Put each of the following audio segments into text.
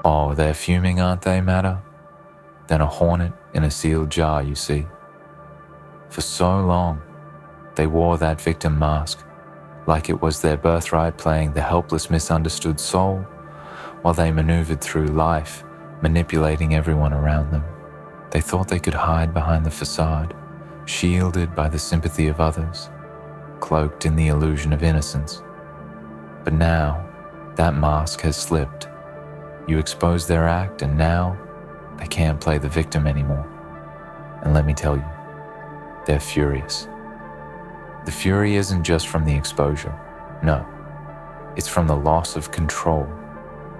Oh, they're fuming, aren't they, Matter? Then a hornet in a sealed jar, you see. For so long, they wore that victim mask, like it was their birthright playing the helpless misunderstood soul, while they maneuvered through life, manipulating everyone around them. They thought they could hide behind the facade, shielded by the sympathy of others, cloaked in the illusion of innocence. But now, that mask has slipped. You expose their act, and now they can't play the victim anymore. And let me tell you, they're furious. The fury isn't just from the exposure. No, it's from the loss of control,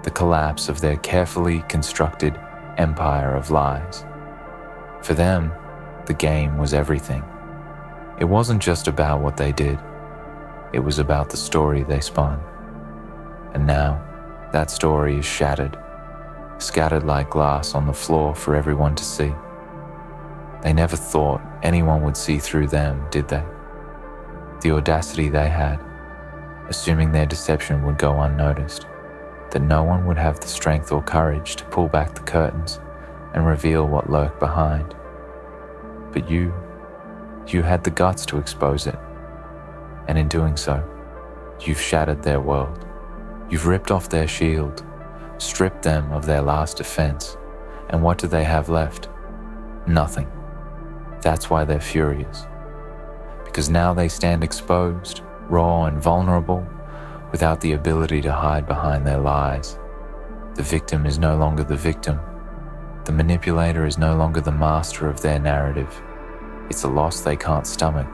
the collapse of their carefully constructed empire of lies. For them, the game was everything. It wasn't just about what they did. It was about the story they spun. And now, that story is shattered, scattered like glass on the floor for everyone to see. They never thought anyone would see through them, did they? The audacity they had, assuming their deception would go unnoticed, that no one would have the strength or courage to pull back the curtains and reveal what lurked behind. But you had the guts to expose it. And in doing so, you've shattered their world. You've ripped off their shield, stripped them of their last defense. And what do they have left? Nothing. That's why they're furious. Because now they stand exposed, raw and vulnerable, without the ability to hide behind their lies. The victim is no longer the victim. The manipulator is no longer the master of their narrative. It's a loss they can't stomach.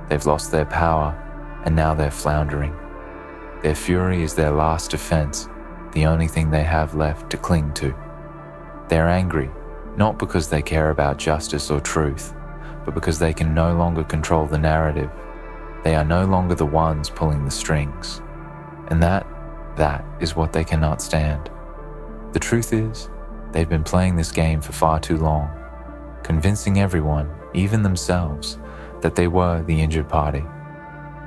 They've lost their power, and now they're floundering. Their fury is their last defense, the only thing they have left to cling to. They're angry, not because they care about justice or truth, but because they can no longer control the narrative. They are no longer the ones pulling the strings. And that is what they cannot stand. The truth is, they've been playing this game for far too long, convincing everyone, even themselves, that they were the injured party.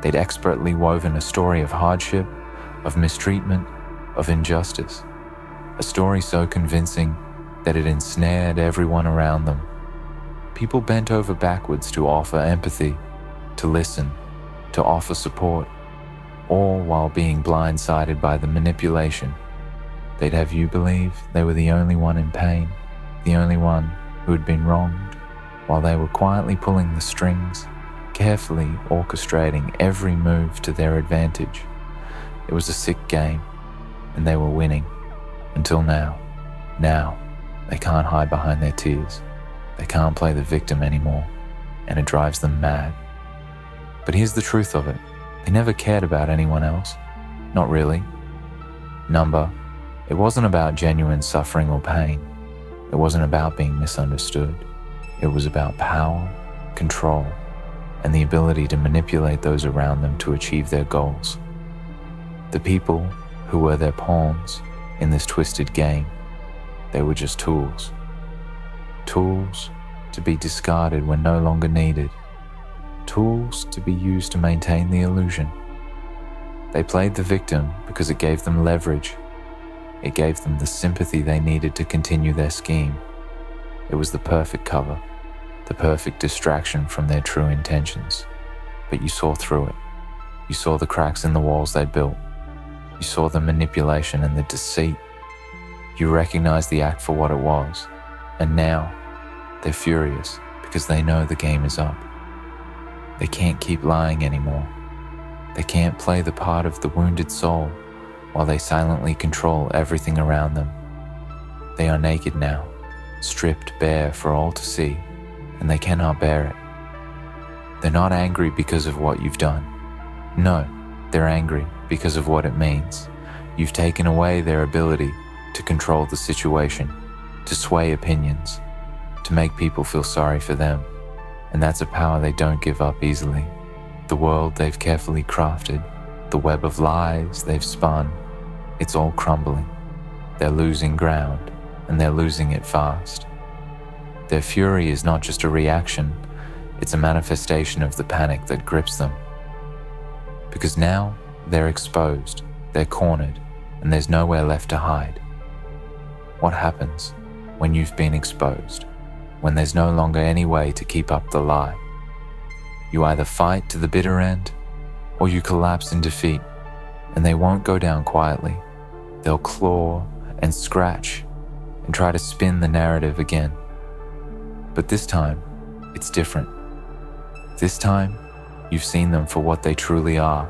They'd expertly woven a story of hardship, of mistreatment, of injustice. A story so convincing that it ensnared everyone around them. People bent over backwards to offer empathy, to listen, to offer support, all while being blindsided by the manipulation. They'd have you believe they were the only one in pain, the only one who had been wronged, while they were quietly pulling the strings, carefully orchestrating every move to their advantage. It was a sick game, and they were winning, until now. Now, they can't hide behind their tears. They can't play the victim anymore, and it drives them mad. But here's the truth of it. They never cared about anyone else. Not really. Number, it wasn't about genuine suffering or pain. It wasn't about being misunderstood. It was about power, control, and the ability to manipulate those around them to achieve their goals. The people who were their pawns in this twisted game, they were just tools. Tools to be discarded when no longer needed. Tools to be used to maintain the illusion. They played the victim because it gave them leverage. It gave them the sympathy they needed to continue their scheme. It was the perfect cover, the perfect distraction from their true intentions. But you saw through it. You saw the cracks in the walls they'd built. You saw the manipulation and the deceit. You recognized the act for what it was. And now, they're furious because they know the game is up. They can't keep lying anymore. They can't play the part of the wounded soul while they silently control everything around them. They are naked now, stripped bare for all to see, and they cannot bear it. They're not angry because of what you've done. No, they're angry because of what it means. You've taken away their ability to control the situation, to sway opinions, to make people feel sorry for them. And that's a power they don't give up easily. The world they've carefully crafted, the web of lies they've spun, it's all crumbling. They're losing ground, and they're losing it fast. Their fury is not just a reaction, it's a manifestation of the panic that grips them. Because now they're exposed, they're cornered, and there's nowhere left to hide. What happens when you've been exposed, when there's no longer any way to keep up the lie? You either fight to the bitter end, or you collapse in defeat, and they won't go down quietly. They'll claw and scratch and try to spin the narrative again. But this time, it's different. This time, you've seen them for what they truly are,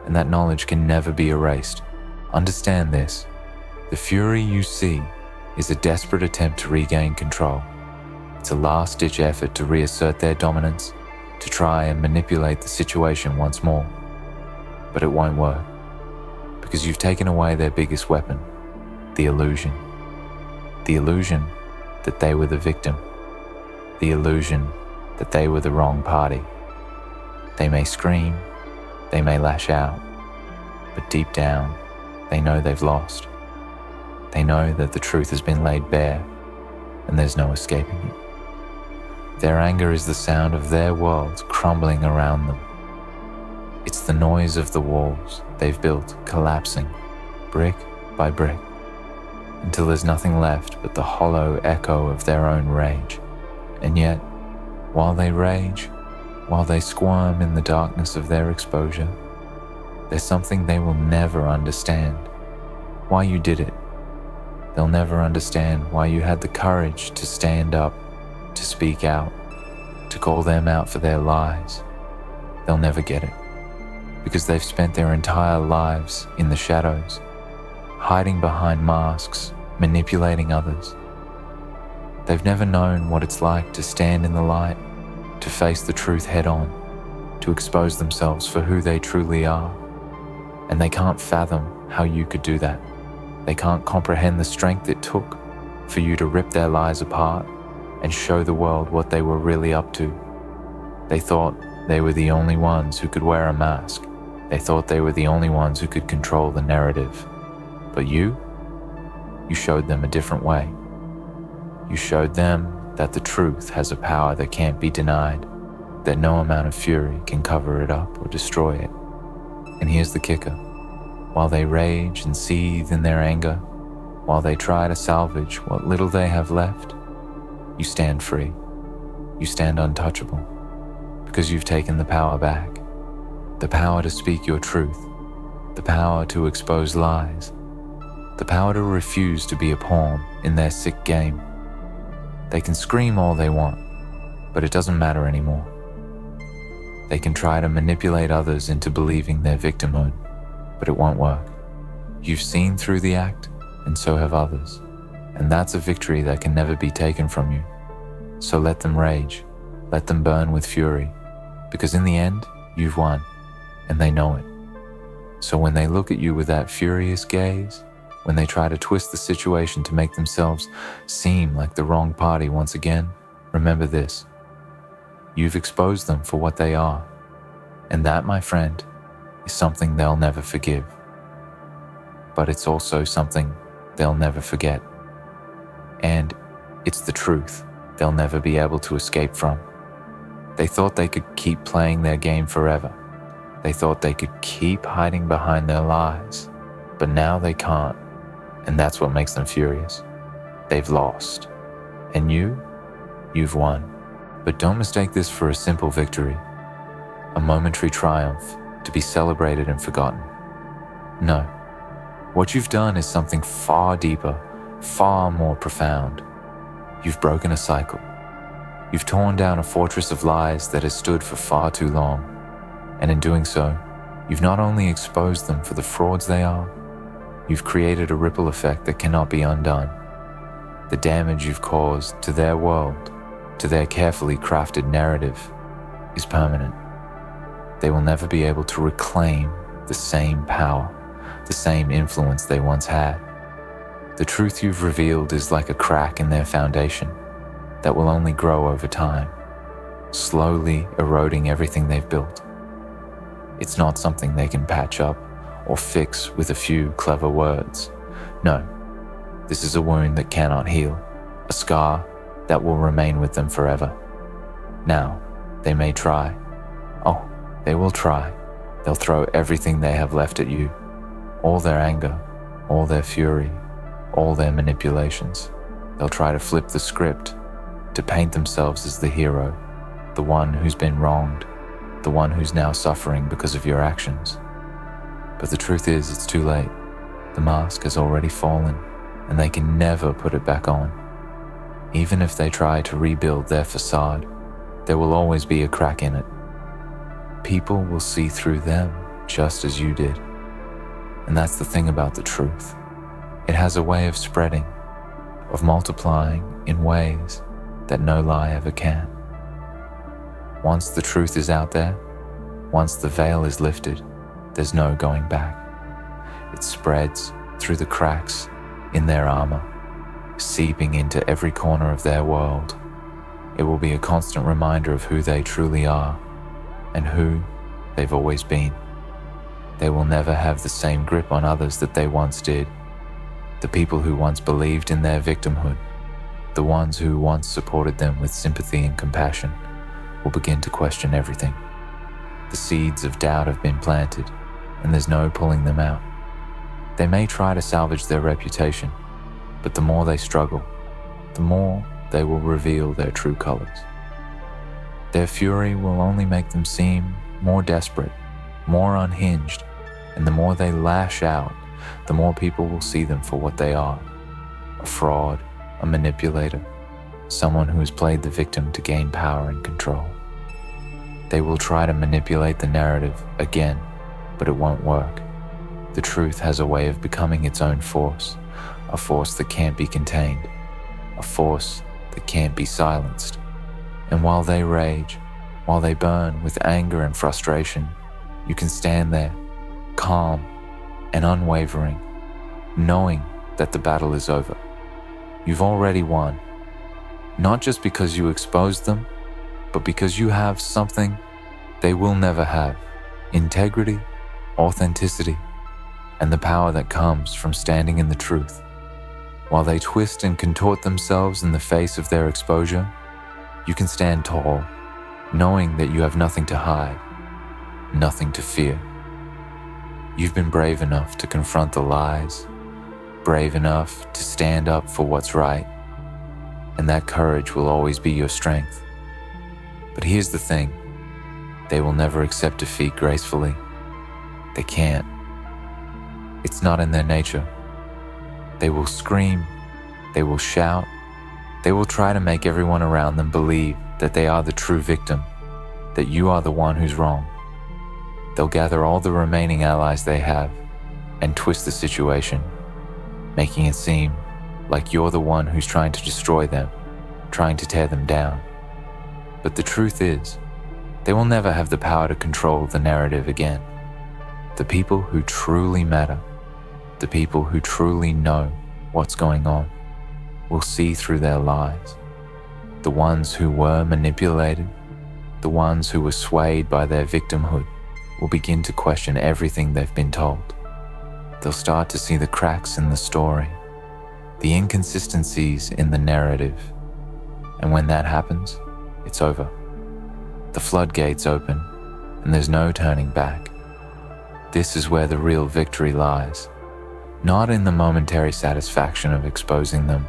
and that knowledge can never be erased. Understand this. The fury you see is a desperate attempt to regain control. It's a last-ditch effort to reassert their dominance, to try and manipulate the situation once more. But it won't work, because you've taken away their biggest weapon, the illusion. The illusion that they were the victim. The illusion that they were the wrong party. They may scream, they may lash out, but deep down, they know they've lost. They know that the truth has been laid bare, and there's no escaping it. Their anger is the sound of their world crumbling around them. It's the noise of the walls they've built collapsing, brick by brick, until there's nothing left but the hollow echo of their own rage. And yet, while they rage, while they squirm in the darkness of their exposure, there's something they will never understand. Why you did it. They'll never understand why you had the courage to stand up, to speak out, to call them out for their lies. They'll never get it, because they've spent their entire lives in the shadows, hiding behind masks, manipulating others. They've never known what it's like to stand in the light, to face the truth head on, to expose themselves for who they truly are. And they can't fathom how you could do that. They can't comprehend the strength it took for you to rip their lies apart and show the world what they were really up to. They thought they were the only ones who could wear a mask. They thought they were the only ones who could control the narrative. But you showed them a different way. You showed them that the truth has a power that can't be denied, that no amount of fury can cover it up or destroy it. And here's the kicker. While they rage and seethe in their anger, while they try to salvage what little they have left, you stand free. You stand untouchable, because you've taken the power back. The power to speak your truth, the power to expose lies, the power to refuse to be a pawn in their sick game. They can scream all they want, but it doesn't matter anymore. They can try to manipulate others into believing their victimhood, but it won't work. You've seen through the act, and so have others, and that's a victory that can never be taken from you. So let them rage, let them burn with fury, because in the end, you've won, and they know it. So when they look at you with that furious gaze, when they try to twist the situation to make themselves seem like the wrong party once again, remember this. You've exposed them for what they are, and that, my friend, is something they'll never forgive. But it's also something they'll never forget. And it's the truth they'll never be able to escape from. They thought they could keep playing their game forever. They thought they could keep hiding behind their lies, but now they can't, and that's what makes them furious. They've lost. And you've won. But don't mistake this for a simple victory, a momentary triumph to be celebrated and forgotten. No, what you've done is something far deeper, far more profound. You've broken a cycle. You've torn down a fortress of lies that has stood for far too long. And in doing so, you've not only exposed them for the frauds they are, you've created a ripple effect that cannot be undone. The damage you've caused to their world, to their carefully crafted narrative, is permanent. They will never be able to reclaim the same power, the same influence they once had. The truth you've revealed is like a crack in their foundation that will only grow over time, slowly eroding everything they've built. It's not something they can patch up or fix with a few clever words. No, this is a wound that cannot heal, a scar that will remain with them forever. Now, they may try. Oh, they will try. They'll throw everything they have left at you, all their anger, all their fury, all their manipulations. They'll try to flip the script, to paint themselves as the hero, the one who's been wronged, the one who's now suffering because of your actions. But the truth is, it's too late. The mask has already fallen, and they can never put it back on. Even if they try to rebuild their facade, there will always be a crack in it. People will see through them just as you did. And that's the thing about the truth. It has a way of spreading, of multiplying in ways that no lie ever can. Once the truth is out there, once the veil is lifted, there's no going back. It spreads through the cracks in their armor, seeping into every corner of their world. It will be a constant reminder of who they truly are and who they've always been. They will never have the same grip on others that they once did. The people who once believed in their victimhood, the ones who once supported them with sympathy and compassion, will begin to question everything. The seeds of doubt have been planted, and there's no pulling them out. They may try to salvage their reputation, but the more they struggle, the more they will reveal their true colors. Their fury will only make them seem more desperate, more unhinged, and the more they lash out, the more people will see them for what they are: a fraud, a manipulator, someone who has played the victim to gain power and control. They will try to manipulate the narrative again, but it won't work. The truth has a way of becoming its own force, a force that can't be contained, a force that can't be silenced. And while they rage, while they burn with anger and frustration, you can stand there, calm and unwavering, knowing that the battle is over. You've already won, not just because you exposed them, but because you have something they will never have: integrity, authenticity, and the power that comes from standing in the truth. While they twist and contort themselves in the face of their exposure, you can stand tall, knowing that you have nothing to hide, nothing to fear. You've been brave enough to confront the lies, brave enough to stand up for what's right, and that courage will always be your strength. But here's the thing: they will never accept defeat gracefully. They can't. It's not in their nature. They will scream, they will shout, they will try to make everyone around them believe that they are the true victim, that you are the one who's wrong. They'll gather all the remaining allies they have and twist the situation, making it seem like you're the one who's trying to destroy them, trying to tear them down. But the truth is, they will never have the power to control the narrative again. The people who truly matter, the people who truly know what's going on, will see through their lies. The ones who were manipulated, the ones who were swayed by their victimhood, will begin to question everything they've been told. They'll start to see the cracks in the story, the inconsistencies in the narrative. And when that happens, it's over. The floodgates open, and there's no turning back. This is where the real victory lies. Not in the momentary satisfaction of exposing them,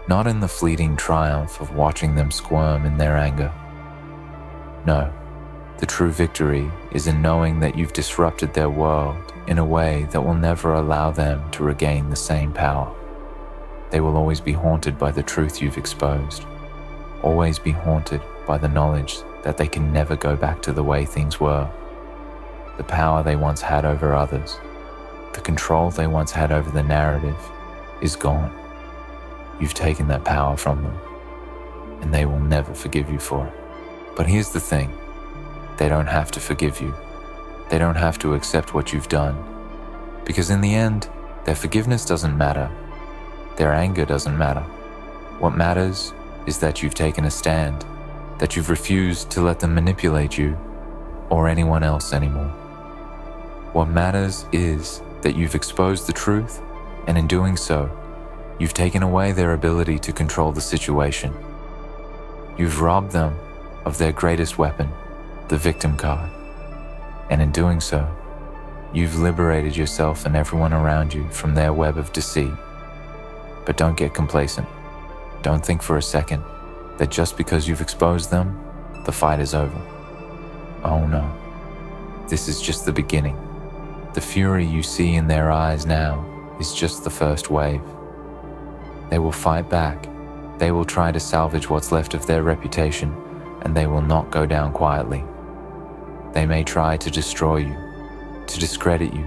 not in the fleeting triumph of watching them squirm in their anger. No, the true victory is in knowing that you've disrupted their world in a way that will never allow them to regain the same power. They will always be haunted by the truth you've exposed, always be haunted by the knowledge that they can never go back to the way things were. The power they once had over others, the control they once had over the narrative, is gone. You've taken that power from them, and they will never forgive you for it. But here's the thing: they don't have to forgive you. They don't have to accept what you've done, because in the end, their forgiveness doesn't matter. Their anger doesn't matter. What matters is that you've taken a stand, that you've refused to let them manipulate you or anyone else anymore. What matters is that you've exposed the truth, and in doing so, you've taken away their ability to control the situation. You've robbed them of their greatest weapon, the victim card. And in doing so, you've liberated yourself and everyone around you from their web of deceit. But don't get complacent. Don't think for a second that just because you've exposed them, the fight is over. Oh no, this is just the beginning. The fury you see in their eyes now is just the first wave. They will fight back. They will try to salvage what's left of their reputation, and they will not go down quietly. They may try to destroy you, to discredit you,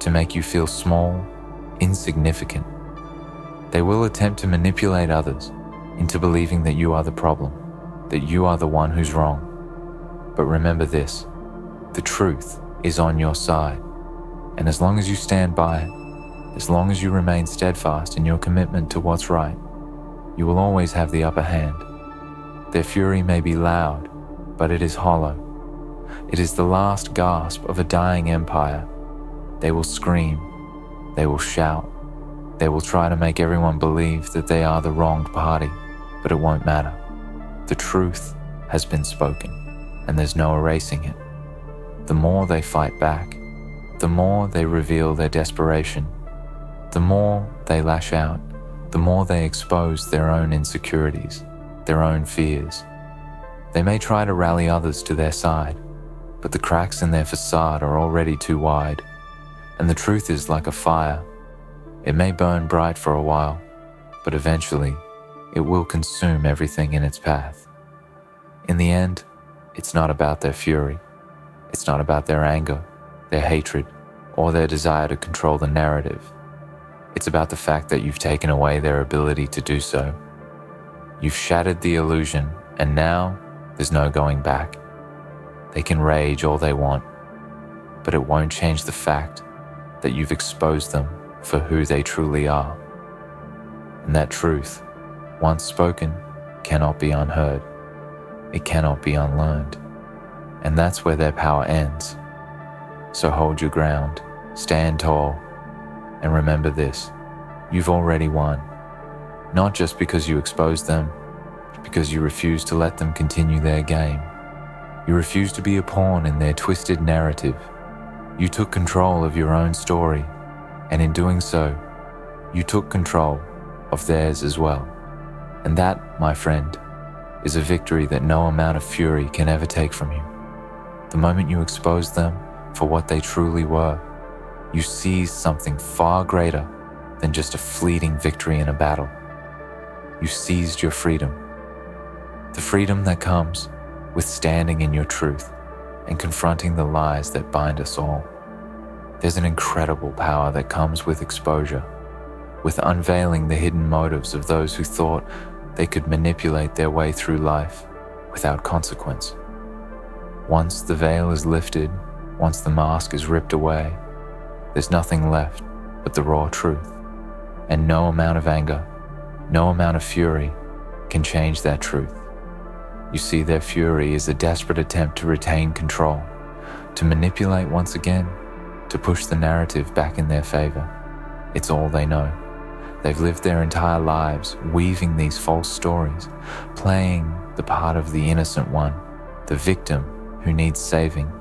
to make you feel small, insignificant. They will attempt to manipulate others into believing that you are the problem, that you are the one who's wrong. But remember this, the truth is on your side. And as long as you stand by it, as long as you remain steadfast in your commitment to what's right, you will always have the upper hand. Their fury may be loud, but it is hollow. It is the last gasp of a dying empire. They will scream, they will shout, they will try to make everyone believe that they are the wronged party, but it won't matter. The truth has been spoken, and there's no erasing it. The more they fight back, the more they reveal their desperation, the more they lash out, the more they expose their own insecurities, their own fears. They may try to rally others to their side, but the cracks in their facade are already too wide, and the truth is like a fire. It may burn bright for a while, but eventually it will consume everything in its path. In the end, it's not about their fury. It's not about their anger, their hatred, or their desire to control the narrative. It's about the fact that you've taken away their ability to do so. You've shattered the illusion, and now there's no going back. They can rage all they want, but it won't change the fact that you've exposed them for who they truly are. And that truth, once spoken, cannot be unheard. It cannot be unlearned. And that's where their power ends. So hold your ground, stand tall, and remember this, you've already won. Not just because you exposed them, but because you refuse to let them continue their game. You refuse to be a pawn in their twisted narrative. You took control of your own story, and in doing so, you took control of theirs as well. And that, my friend, is a victory that no amount of fury can ever take from you. The moment you exposed them for what they truly were, you seized something far greater than just a fleeting victory in a battle. You seized your freedom. The freedom that comes with standing in your truth and confronting the lies that bind us all. There's an incredible power that comes with exposure, with unveiling the hidden motives of those who thought they could manipulate their way through life without consequence. Once the veil is lifted, once the mask is ripped away, there's nothing left but the raw truth. And no amount of anger, no amount of fury can change that truth. You see, their fury is a desperate attempt to retain control, to manipulate once again, to push the narrative back in their favor. It's all they know. They've lived their entire lives weaving these false stories, playing the part of the innocent one, the victim who needs saving,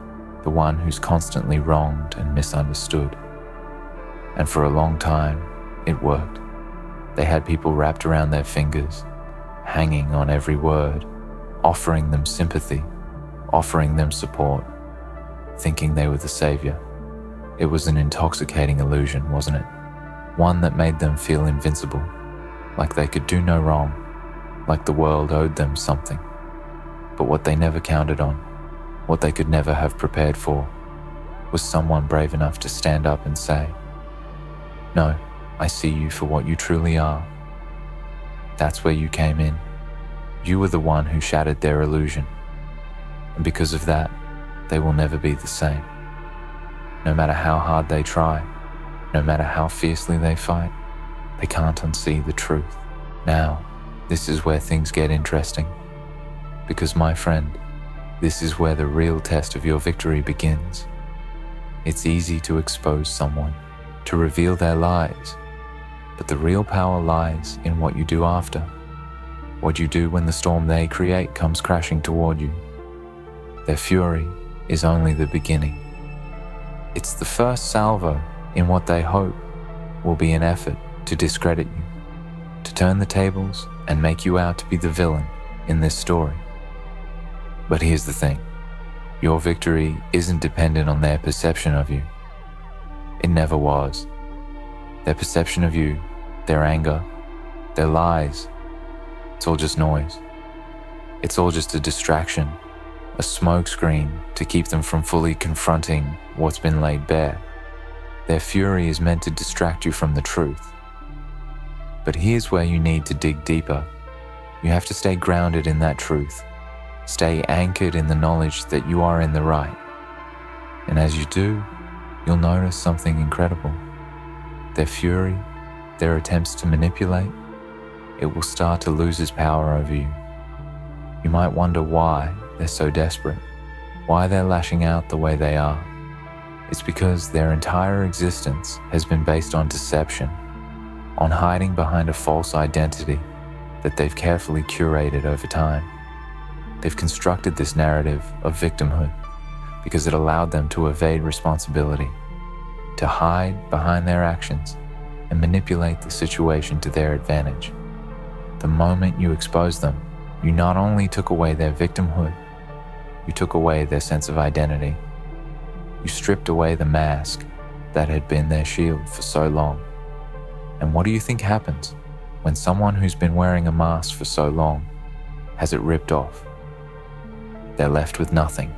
the one who's constantly wronged and misunderstood. And for a long time, it worked. They had people wrapped around their fingers, hanging on every word, offering them sympathy, offering them support, thinking they were the savior. It was an intoxicating illusion, wasn't it? One that made them feel invincible, like they could do no wrong, like the world owed them something. But what they never counted on, what they could never have prepared for, was someone brave enough to stand up and say, "No, I see you for what you truly are." That's where you came in. You were the one who shattered their illusion. And because of that, they will never be the same. No matter how hard they try, no matter how fiercely they fight, they can't unsee the truth. Now, this is where things get interesting. Because, my friend, this is where the real test of your victory begins. It's easy to expose someone, to reveal their lies, but the real power lies in what you do after, what you do when the storm they create comes crashing toward you. Their fury is only the beginning. It's the first salvo in what they hope will be an effort to discredit you, to turn the tables and make you out to be the villain in this story. But here's the thing. Your victory isn't dependent on their perception of you. It never was. Their perception of you, their anger, their lies, it's all just noise. It's all just a distraction, a smokescreen to keep them from fully confronting what's been laid bare. Their fury is meant to distract you from the truth. But here's where you need to dig deeper. You have to stay grounded in that truth. Stay anchored in the knowledge that you are in the right. And as you do, you'll notice something incredible. Their fury, their attempts to manipulate, it will start to lose its power over you. You might wonder why they're so desperate, why they're lashing out the way they are. It's because their entire existence has been based on deception, on hiding behind a false identity that they've carefully curated over time. They've constructed this narrative of victimhood because it allowed them to evade responsibility, to hide behind their actions and manipulate the situation to their advantage. The moment you exposed them, you not only took away their victimhood, you took away their sense of identity. You stripped away the mask that had been their shield for so long. And what do you think happens when someone who's been wearing a mask for so long has it ripped off? They're left with nothing.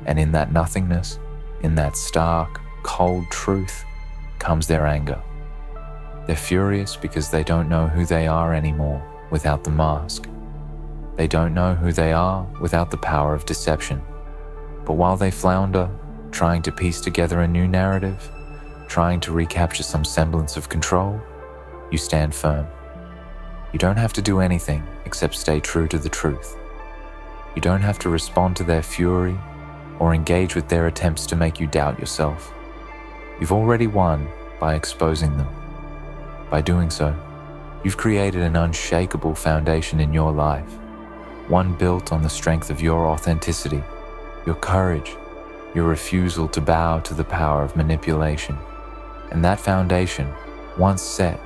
And in that nothingness, in that stark, cold truth, comes their anger. They're furious because they don't know who they are anymore without the mask. They don't know who they are without the power of deception. But while they flounder, trying to piece together a new narrative, trying to recapture some semblance of control, you stand firm. You don't have to do anything except stay true to the truth. You don't have to respond to their fury or engage with their attempts to make you doubt yourself. You've already won by exposing them. By doing so, you've created an unshakable foundation in your life, one built on the strength of your authenticity, your courage, your refusal to bow to the power of manipulation. And that foundation, once set,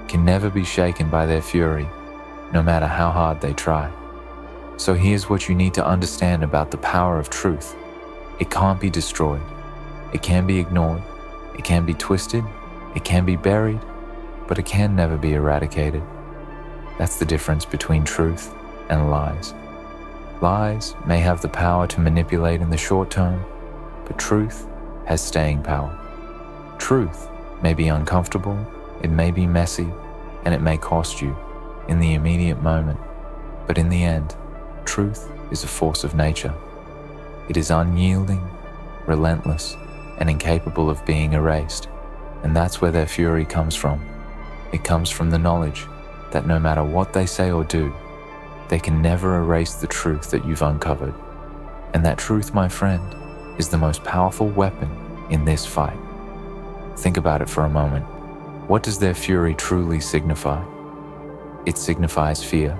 can never be shaken by their fury, no matter how hard they try. So here's what you need to understand about the power of truth. It can't be destroyed. It can be ignored. It can be twisted. It can be buried, but it can never be eradicated. That's the difference between truth and lies. Lies may have the power to manipulate in the short term, but truth has staying power. Truth may be uncomfortable, it may be messy, and it may cost you in the immediate moment, but in the end, truth is a force of nature. It is unyielding, relentless, and incapable of being erased, and that's where their fury comes from. It comes from the knowledge that no matter what they say or do, they can never erase the truth that you've uncovered. And that truth, my friend, is the most powerful weapon in this fight. Think about it for a moment. What does their fury truly signify? It signifies fear.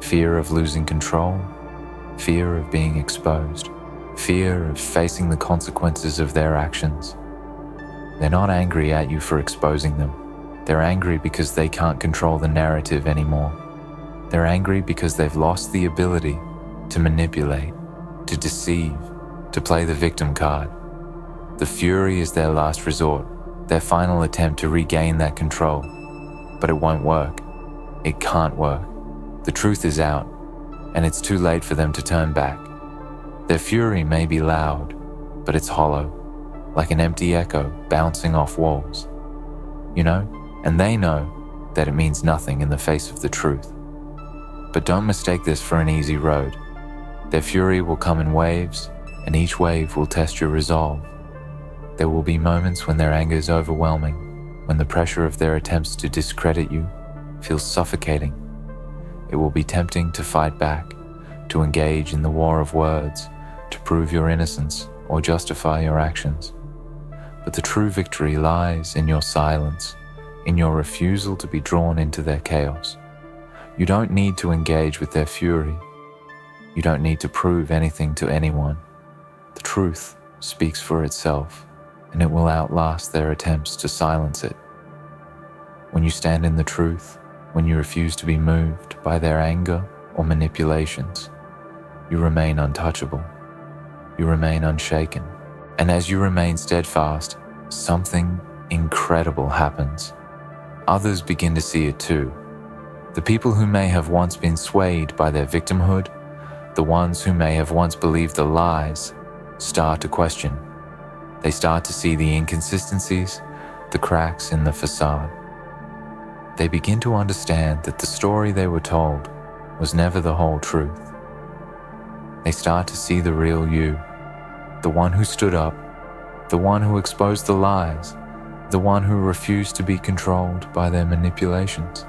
Fear of losing control, fear of being exposed, fear of facing the consequences of their actions. They're not angry at you for exposing them. They're angry because they can't control the narrative anymore. They're angry because they've lost the ability to manipulate, to deceive, to play the victim card. The fury is their last resort, their final attempt to regain that control. But it won't work. It can't work. The truth is out, and it's too late for them to turn back. Their fury may be loud, but it's hollow, like an empty echo bouncing off walls. You know, and they know that it means nothing in the face of the truth. But don't mistake this for an easy road. Their fury will come in waves, and each wave will test your resolve. There will be moments when their anger is overwhelming, when the pressure of their attempts to discredit you feels suffocating. It will be tempting to fight back, to engage in the war of words, to prove your innocence or justify your actions. But the true victory lies in your silence, in your refusal to be drawn into their chaos. You don't need to engage with their fury. You don't need to prove anything to anyone. The truth speaks for itself, and it will outlast their attempts to silence it. When you stand in the truth, when you refuse to be moved by their anger or manipulations, you remain untouchable. You remain unshaken. And as you remain steadfast, something incredible happens. Others begin to see it too. The people who may have once been swayed by their victimhood, the ones who may have once believed the lies, start to question. They start to see the inconsistencies, the cracks in the facade. They begin to understand that the story they were told was never the whole truth. They start to see the real you, the one who stood up, the one who exposed the lies, the one who refused to be controlled by their manipulations.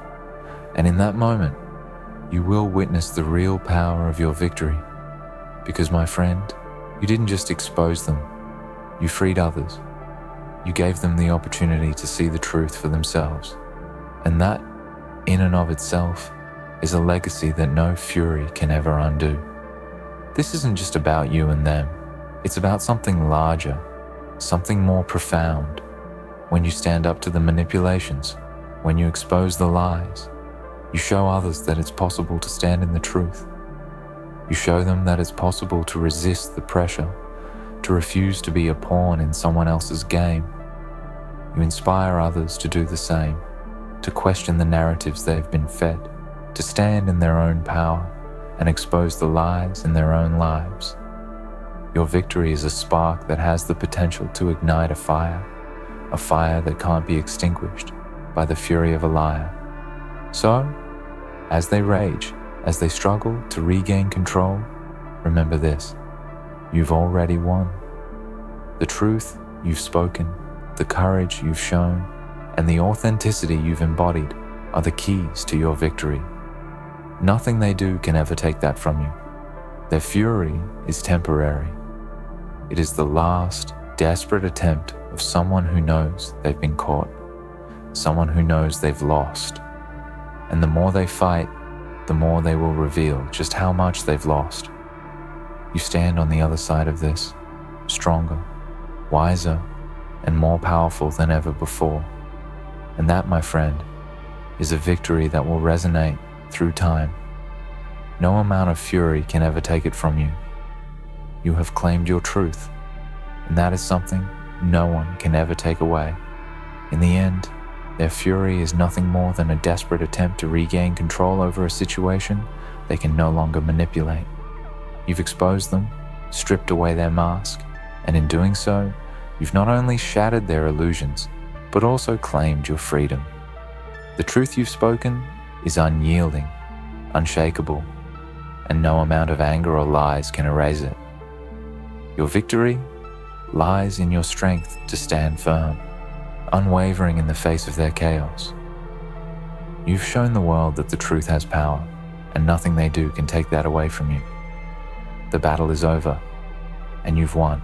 And in that moment, you will witness the real power of your victory. Because, my friend, you didn't just expose them, you freed others. You gave them the opportunity to see the truth for themselves. And that, in and of itself, is a legacy that no fury can ever undo. This isn't just about you and them. It's about something larger, something more profound. When you stand up to the manipulations, when you expose the lies, you show others that it's possible to stand in the truth. You show them that it's possible to resist the pressure, to refuse to be a pawn in someone else's game. You inspire others to do the same, to question the narratives they've been fed, to stand in their own power and expose the lies in their own lives. Your victory is a spark that has the potential to ignite a fire that can't be extinguished by the fury of a liar. So, as they rage, as they struggle to regain control, remember this: you've already won. The truth you've spoken, the courage you've shown, and the authenticity you've embodied are the keys to your victory. Nothing they do can ever take that from you. Their fury is temporary. It is the last, desperate attempt of someone who knows they've been caught, someone who knows they've lost. And the more they fight, the more they will reveal just how much they've lost. You stand on the other side of this, stronger, wiser, and more powerful than ever before. And that, my friend, is a victory that will resonate through time. No amount of fury can ever take it from you. You have claimed your truth, and that is something no one can ever take away. In the end, their fury is nothing more than a desperate attempt to regain control over a situation they can no longer manipulate. You've exposed them, stripped away their mask, and in doing so, you've not only shattered their illusions, but also claimed your freedom. The truth you've spoken is unyielding, unshakable, and no amount of anger or lies can erase it. Your victory lies in your strength to stand firm, unwavering in the face of their chaos. You've shown the world that the truth has power, and nothing they do can take that away from you. The battle is over, and you've won.